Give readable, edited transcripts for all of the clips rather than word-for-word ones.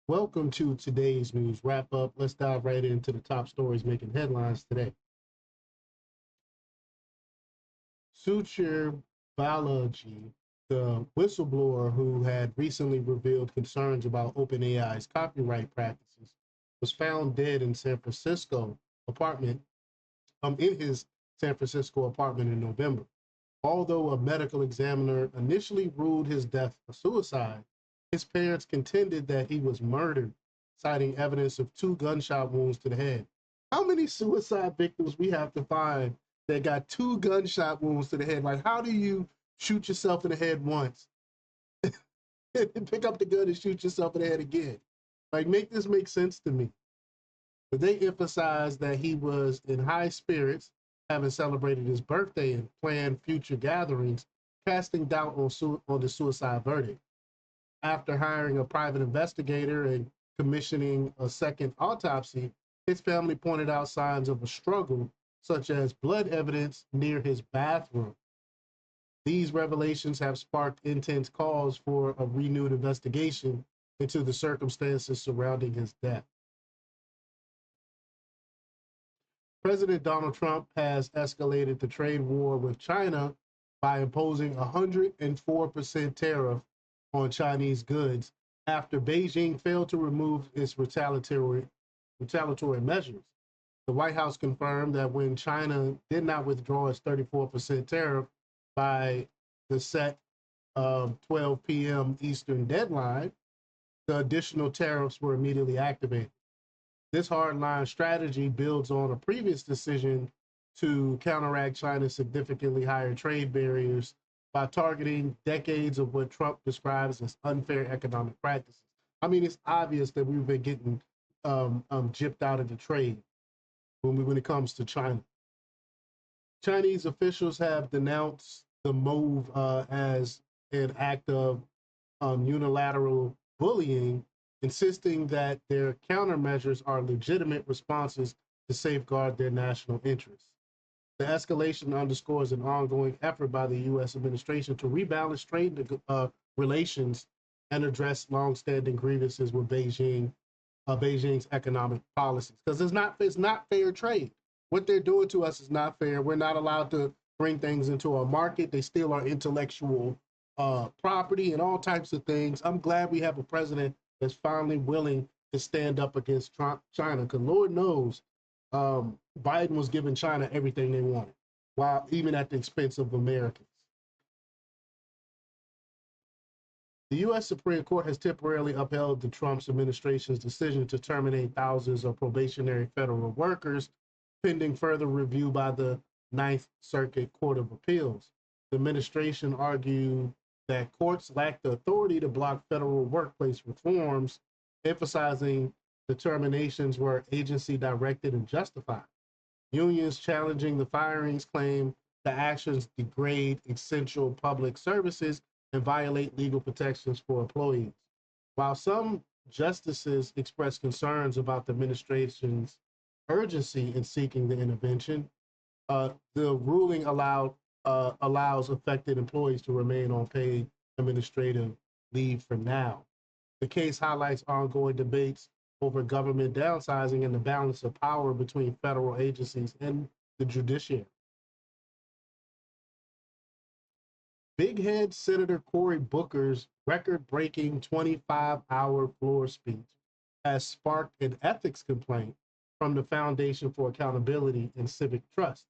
Welcome to today's news wrap up. Let's dive right into the top stories making headlines today. Suchir Balaji, the whistleblower who had recently revealed concerns about OpenAI's copyright practices, was found dead in San Francisco apartment, in his San Francisco apartment in November. Although a medical examiner initially ruled his death a suicide, his parents contended that he was murdered, citing evidence of two gunshot wounds to the head. How many suicide victims we have to find that got two gunshot wounds to the head? Like, how do you shoot yourself in the head once and pick up the gun and shoot yourself in the head again? Like, make this make sense to me. But they emphasized that he was in high spirits, having celebrated his birthday and planned future gatherings, casting doubt on the suicide verdict. After hiring a private investigator and commissioning a second autopsy, his family pointed out signs of a struggle, such as blood evidence near his bathroom. These revelations have sparked intense calls for a renewed investigation into the circumstances surrounding his death. President Donald Trump has escalated the trade war with China by imposing a 104% tariff on Chinese goods after Beijing failed to remove its retaliatory measures. The White House confirmed that when China did not withdraw its 34% tariff by the set 12 p.m. Eastern deadline, the additional tariffs were immediately activated. This hardline strategy builds on a previous decision to counteract China's significantly higher trade barriers by targeting decades of what Trump describes as unfair economic practices. I mean, it's obvious that we've been getting gypped out of the trade when it comes to China. Chinese officials have denounced the move as an act of unilateral bullying, insisting that their countermeasures are legitimate responses to safeguard their national interests. The escalation underscores an ongoing effort by the U.S. administration to rebalance trade relations and address longstanding grievances with Beijing's economic policies. Because it's not fair trade. What they're doing to us is not fair. We're not allowed to bring things into our market. They steal our intellectual property and all types of things. I'm glad we have a president that's finally willing to stand up against China, because Lord knows Biden was giving China everything they wanted, while even at the expense of Americans. The U.S. Supreme Court has temporarily upheld the Trump's administration's decision to terminate thousands of probationary federal workers, pending further review by the Ninth Circuit Court of Appeals. The administration argued that courts lack the authority to block federal workplace reforms, emphasizing the terminations were agency directed and justified. Unions challenging the firings claim the actions degrade essential public services and violate legal protections for employees. While some justices expressed concerns about the administration's urgency in seeking the intervention, the ruling allows affected employees to remain on paid administrative leave for now. The case highlights ongoing debates over government downsizing and the balance of power between federal agencies and the judiciary. Big Head Senator Cory Booker's record breaking 25-hour floor speech has sparked an ethics complaint from the Foundation for Accountability and Civic Trust.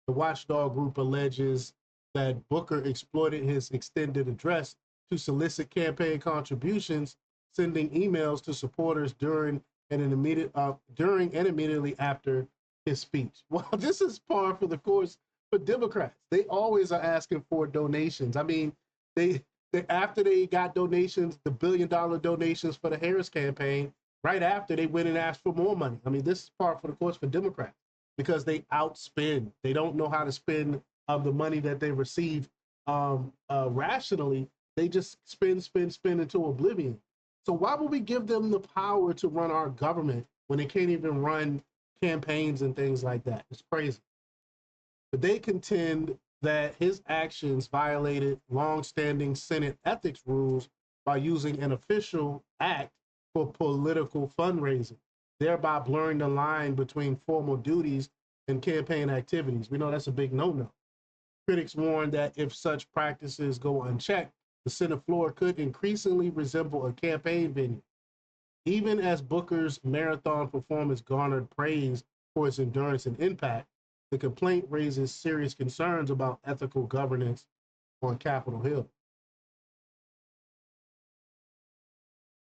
The watchdog group alleges that Booker exploited his extended address to solicit campaign contributions, sending emails to supporters during and immediately after his speech. Well, this is par for the course for Democrats. They always are asking for donations. I mean, they after they got donations, the $1 billion donations for the Harris campaign, right after they went and asked for more money. I mean, this is par for the course for Democrats because they outspend. They don't know how to spend the money that they receive rationally. They just spend into oblivion. So why would we give them the power to run our government when they can't even run campaigns and things like that? It's crazy. But they contend that his actions violated longstanding Senate ethics rules by using an official act for political fundraising, thereby blurring the line between formal duties and campaign activities. We know that's a big no-no. Critics warn that if such practices go unchecked, the Senate floor could increasingly resemble a campaign venue. Even as Booker's marathon performance garnered praise for its endurance and impact, the complaint raises serious concerns about ethical governance on Capitol Hill.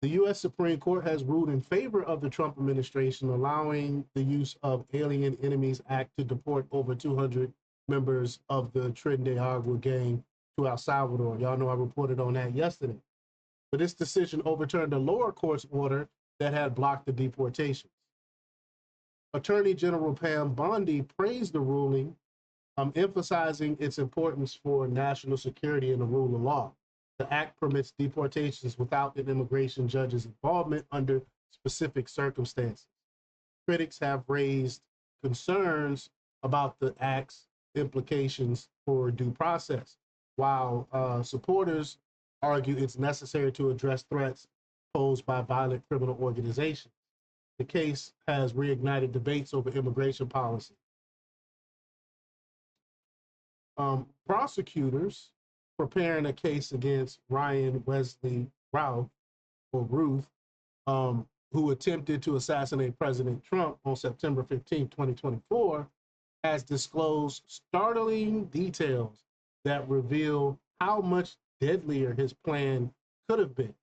The U.S. Supreme Court has ruled in favor of the Trump administration, allowing the use of Alien Enemies Act to deport over 200 members of the Trinidad gang to El Salvador. Y'all know I reported on that yesterday. But this decision overturned a lower court's order that had blocked the deportations. Attorney General Pam Bondi praised the ruling, emphasizing its importance for national security and the rule of law. The act permits deportations without an immigration judge's involvement under specific circumstances. Critics have raised concerns about the act's implications for due process, while supporters argue it's necessary to address threats posed by violent criminal organizations. The case has reignited debates over immigration policy. Prosecutors preparing a case against Ryan Wesley Routh, or Ruth, who attempted to assassinate President Trump on September 15, 2024, has disclosed startling details that reveal how much deadlier his plan could have been.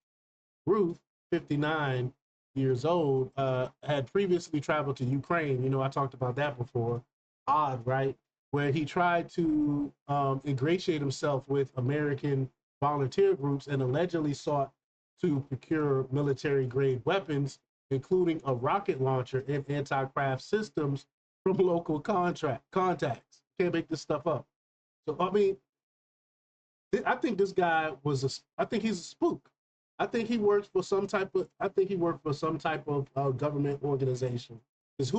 Ruth, 59 years old, had previously traveled to Ukraine. You know, I talked about that before. Odd, right? Where he tried to ingratiate himself with American volunteer groups and allegedly sought to procure military-grade weapons, including a rocket launcher and anti-craft systems from local contacts. Can't make this stuff up. So, I mean, I think this guy I think he's a spook. I think he works for some type of government organization. Because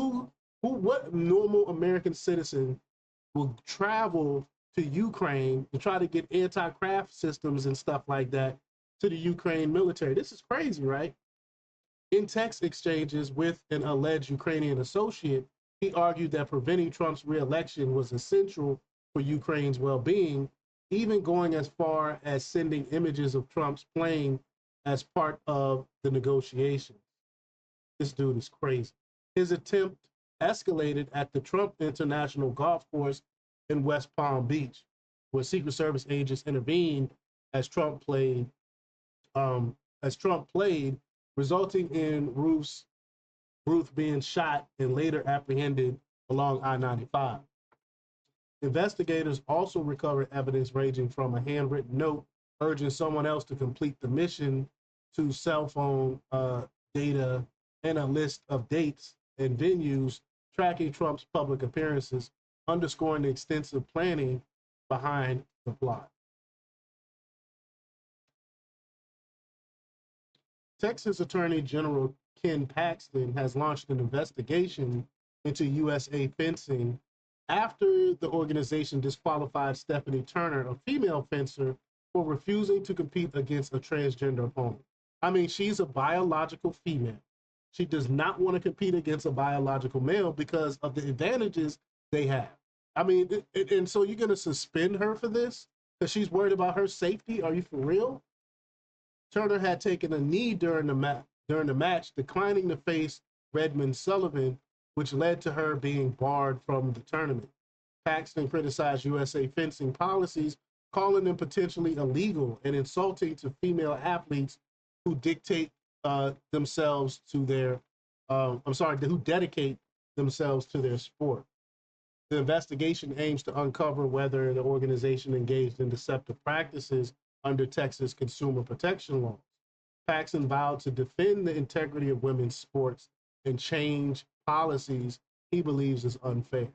what normal American citizen will travel to Ukraine to try to get anti-craft systems and stuff like that to the Ukraine military? This is crazy, right? In text exchanges with an alleged Ukrainian associate, he argued that preventing Trump's re-election was essential for Ukraine's well-being, even going as far as sending images of Trump's plane as part of the negotiation. This dude is crazy. His attempt escalated at the Trump International Golf Course in West Palm Beach, where Secret Service agents intervened as Trump played, resulting in Ruth being shot and later apprehended along I-95. Investigators also recovered evidence ranging from a handwritten note urging someone else to complete the mission to cell phone data and a list of dates and venues tracking Trump's public appearances, underscoring the extensive planning behind the plot. Texas Attorney General Ken Paxton has launched an investigation into USA fencing after the organization disqualified Stephanie Turner, a female fencer, for refusing to compete against a transgender opponent. I mean, she's a biological female. She does not want to compete against a biological male because of the advantages they have. I mean, and so you're going to suspend her for this because she's worried about her safety? Are you for real? Turner had taken a knee during the match, declining to face Redmond Sullivan, which led to her being barred from the tournament. Paxton criticized USA fencing policies, calling them potentially illegal and insulting to female athletes who dedicate themselves to their sport. The investigation aims to uncover whether the organization engaged in deceptive practices under Texas consumer protection laws. Paxton vowed to defend the integrity of women's sports and change policies he believes is unfair.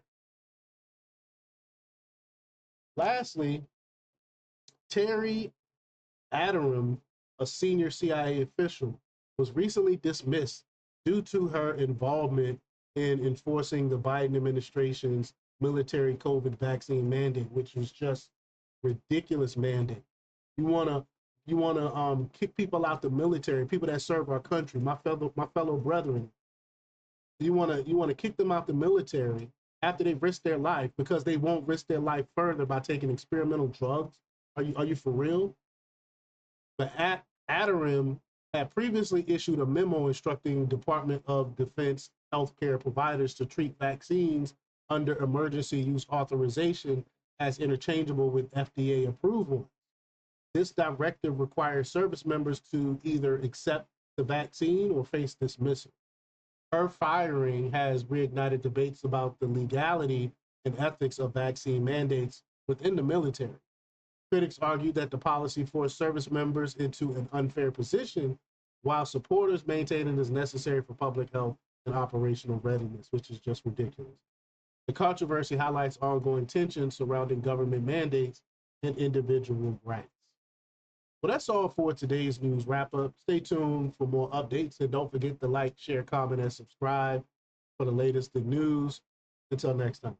Lastly, Terry Aderam, a senior CIA official, was recently dismissed due to her involvement in enforcing the Biden administration's military COVID vaccine mandate, which was just ridiculous mandate. You want to You want to kick people out the military, people that serve our country, my fellow brethren. You want to kick them out the military after they risk their life because they won't risk their life further by taking experimental drugs. Are you for real? But Atarim had previously issued a memo instructing Department of Defense healthcare providers to treat vaccines under emergency use authorization as interchangeable with FDA approval. This directive requires service members to either accept the vaccine or face dismissal. Her firing has reignited debates about the legality and ethics of vaccine mandates within the military. Critics argue that the policy forced service members into an unfair position, while supporters maintain it is necessary for public health and operational readiness, which is just ridiculous. The controversy highlights ongoing tensions surrounding government mandates and individual rights. Well, that's all for today's news wrap up. Stay tuned for more updates and don't forget to like, share, comment, and subscribe for the latest in news. Until next time.